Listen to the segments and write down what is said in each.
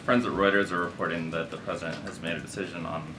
friends at Reuters are reporting that the president has made a decision on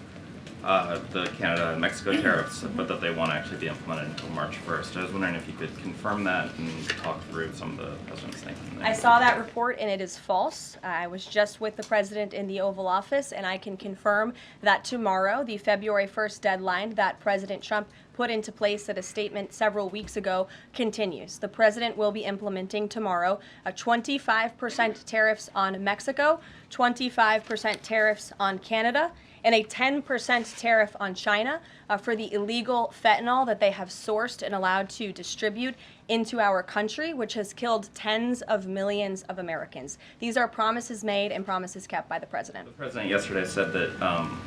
the Canada and Mexico tariffs, but that they won't actually be implemented until March 1st. I was wondering if you could confirm that and talk through some of the president's thinking there. I saw that report and it is false. I was just with the president in the Oval Office, and I can confirm that tomorrow, the February 1st deadline that President Trump put into place at a statement several weeks ago, continues. The president will be implementing tomorrow a 25% tariffs on Mexico, 25% tariffs on Canada, and a 10% tariff on China for the illegal fentanyl that they have sourced and allowed to distribute into our country, which has killed tens of millions of Americans. These are promises made and promises kept by the president. The president yesterday said that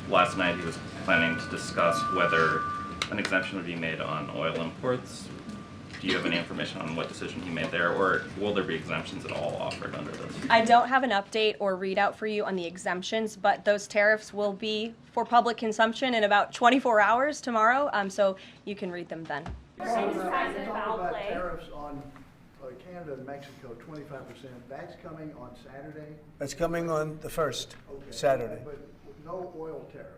last night he was planning to discuss whether an exemption would be made on oil imports. Do you have any information on what decision he made there, or will there be exemptions at all offered under this? I don't have an update or readout for you on the exemptions, but those tariffs will be for public consumption in about 24 hours tomorrow, so you can read them then. Talk about tariffs on Canada and Mexico, 25%. That's coming on Saturday? That's coming on the 1st, Okay. Saturday. But no oil tariffs.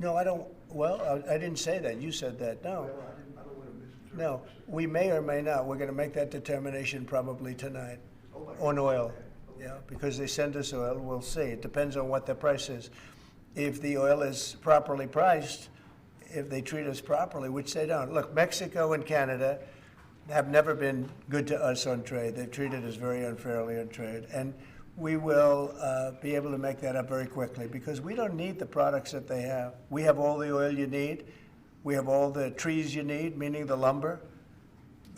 No, I don't, well, I didn't say that. You said that, no. Well, I don't want to misinterpret. No, we may or may not. We're going to make that determination probably tonight Oh, on oil. Yeah, because they send us oil, we'll see. It depends on what the price is. If the oil is properly priced, if they treat us properly, which they don't. Look, Mexico and Canada have never been good to us on trade. They've treated us very unfairly on trade. And we will be able to make that up very quickly because we don't need the products that they have. We have all the oil you need. We have all the trees you need, meaning the lumber.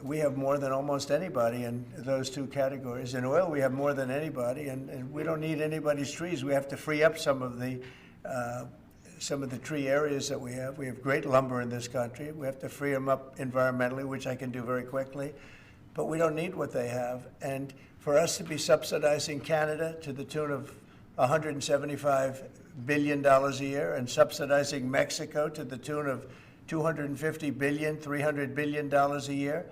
We have more than almost anybody in those two categories. In oil, we have more than anybody, and we don't need anybody's trees. We have to free up some of the tree areas that we have. We have great lumber in this country. We have to free them up environmentally, which I can do very quickly. But we don't need what they have. And for us to be subsidizing Canada to the tune of $175 billion a year and subsidizing Mexico to the tune of $250 billion, $300 billion a year,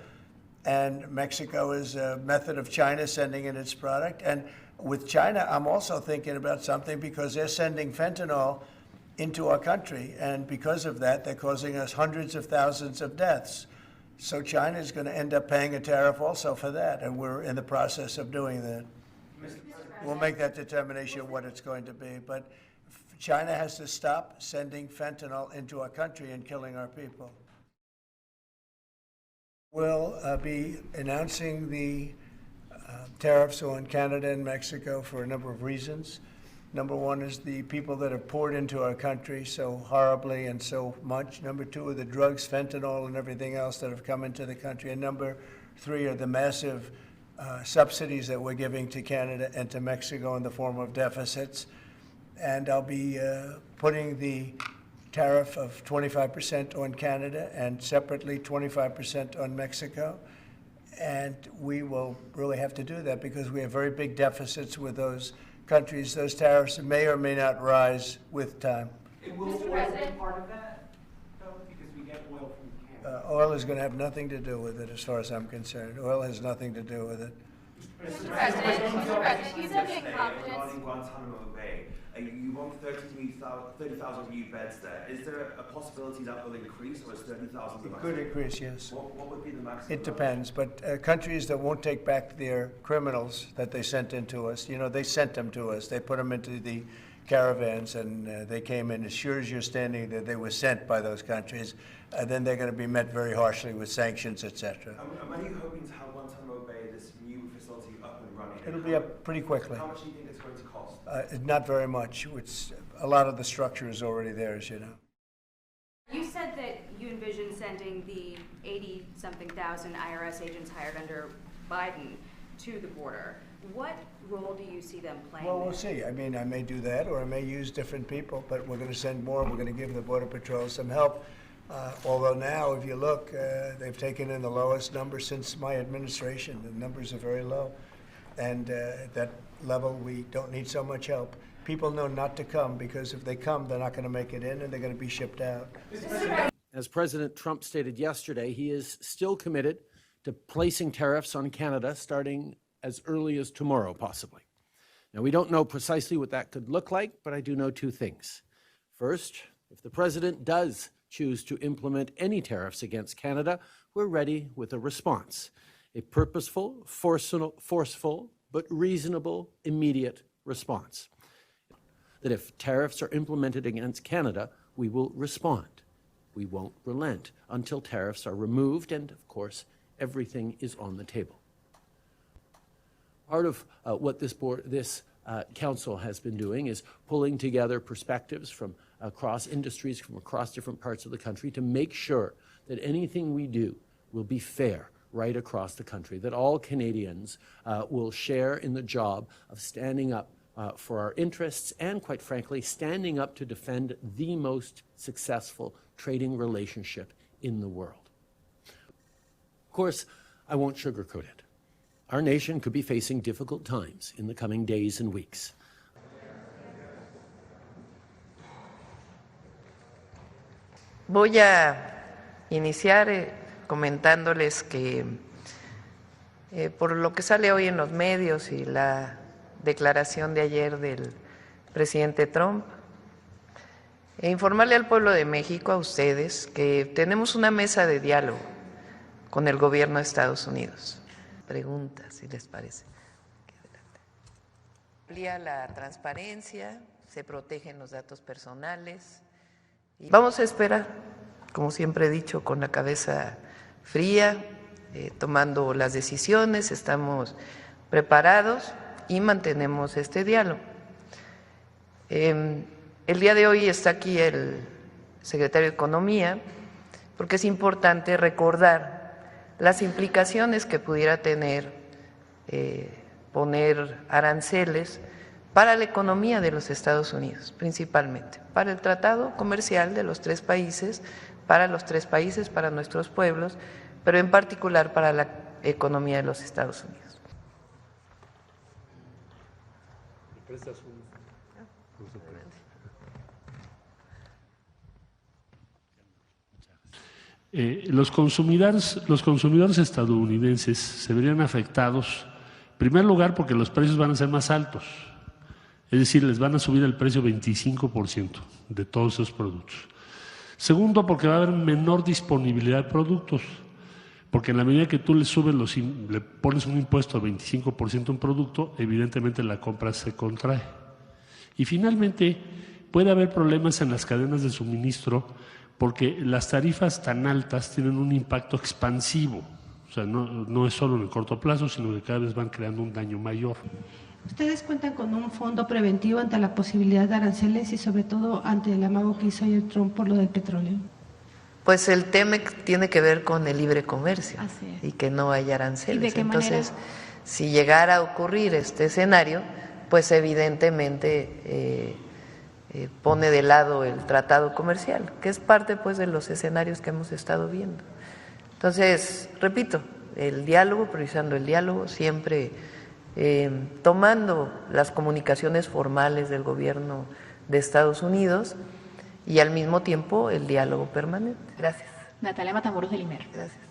and Mexico is a method of China sending in its product. And with China, I'm also thinking about something because they're sending fentanyl into our country, and because of that, they're causing us hundreds of thousands of deaths. So China is going to end up paying a tariff also for that, and we're in the process of doing that. We'll make that determination what it's going to be, but China has to stop sending fentanyl into our country and killing our people. We'll be announcing the tariffs on Canada and Mexico for a number of reasons. Number one is the people that have poured into our country so horribly and so much. Number two are the drugs, fentanyl, and everything else that have come into the country. And number three are the massive subsidies that we're giving to Canada and to Mexico in the form of deficits. And I'll be putting the tariff of 25% on Canada and separately 25% on Mexico. And we will really have to do that because we have very big deficits with those countries. Those tariffs may or may not rise with time. Will oil be part of that, though? Because we get oil from Canada. Oil is going to have nothing to do with it as far as I'm concerned. Oil has nothing to do with it. Mr. President, you said in confidence. Regarding Guantanamo Bay, you want 30,000 new beds there. Is there a possibility that will increase, or is 30,000 the maximum? It could increase, yes. What would be the maximum? It depends, but countries that won't take back their criminals that they sent into us, you know, they sent them to us. They put them into the caravans, and they came in. As sure as you're standing there, they were sent by those countries. Then they're going to be met very harshly with sanctions, etc. And when are you hoping to have Guantanamo Bay, this new facility, up and running? It'll be up pretty quickly. How much do you think it's going to cost? Not very much. A lot of the structure is already there, as you know. You said that you envision sending the 80-something thousand IRS agents hired under Biden to the border. What role do you see them playing? Well, we'll see. I mean, I may do that, or I may use different people, but we're going to send more. We're going to give the Border Patrol some help. Although now, if you look, they've taken in the lowest number since my administration. The numbers are very low. And at that level, we don't need so much help. People know not to come because if they come, they're not going to make it in and they're going to be shipped out. As President Trump stated yesterday, he is still committed to placing tariffs on Canada starting as early as tomorrow, possibly. Now, we don't know precisely what that could look like, but I do know two things. First, if the president does choose to implement any tariffs against Canada, we're ready with a response, a purposeful, forceful, but reasonable, immediate response. That if tariffs are implemented against Canada, we will respond. We won't relent until tariffs are removed, and of course, everything is on the table. Part of what this council has been doing is pulling together perspectives from across industries, from across different parts of the country, to make sure that anything we do will be fair right across the country, that all Canadians will share in the job of standing up for our interests and, quite frankly, standing up to defend the most successful trading relationship in the world. Of course, I won't sugarcoat it. Our nation could be facing difficult times in the coming days and weeks. Voy a iniciar comentándoles que por lo que sale hoy en los medios y la declaración de ayer del presidente Trump, informarle al pueblo de México, a ustedes, que tenemos una mesa de diálogo con el gobierno de Estados Unidos. Preguntas, si les parece. Amplía la transparencia, se protegen los datos personales. Y vamos a esperar, como siempre he dicho, con la cabeza fría, tomando las decisiones, estamos preparados y mantenemos este diálogo. El día de hoy está aquí el secretario de Economía, porque es importante recordar las implicaciones que pudiera tener poner aranceles para la economía de los Estados Unidos, principalmente, para el tratado comercial de los tres países, para nuestros pueblos, pero en particular para la economía de los Estados Unidos. Los consumidores estadounidenses se verían afectados, en primer lugar, porque los precios van a ser más altos, es decir, les van a subir el precio 25% de todos esos productos. Segundo, porque va a haber menor disponibilidad de productos, porque en la medida que tú le pones un impuesto de 25% a un producto, evidentemente la compra se contrae. Y finalmente, puede haber problemas en las cadenas de suministro, porque las tarifas tan altas tienen un impacto expansivo, o sea, no es solo en el corto plazo, sino que cada vez van creando un daño mayor. ¿Ustedes cuentan con un fondo preventivo ante la posibilidad de aranceles y sobre todo ante el amago que hizo ayer Trump por lo del petróleo? Pues el tema tiene que ver con el libre comercio y que no haya aranceles. ¿Y de qué Entonces, manera? si llegara a ocurrir este escenario, pues evidentemente pone de lado el tratado comercial, que es parte pues de los escenarios que hemos estado viendo. Entonces, repito, el diálogo, priorizando el diálogo, siempre tomando las comunicaciones formales del gobierno de Estados Unidos y al mismo tiempo el diálogo permanente. Gracias. Natalia Matamoros del IMER. Gracias.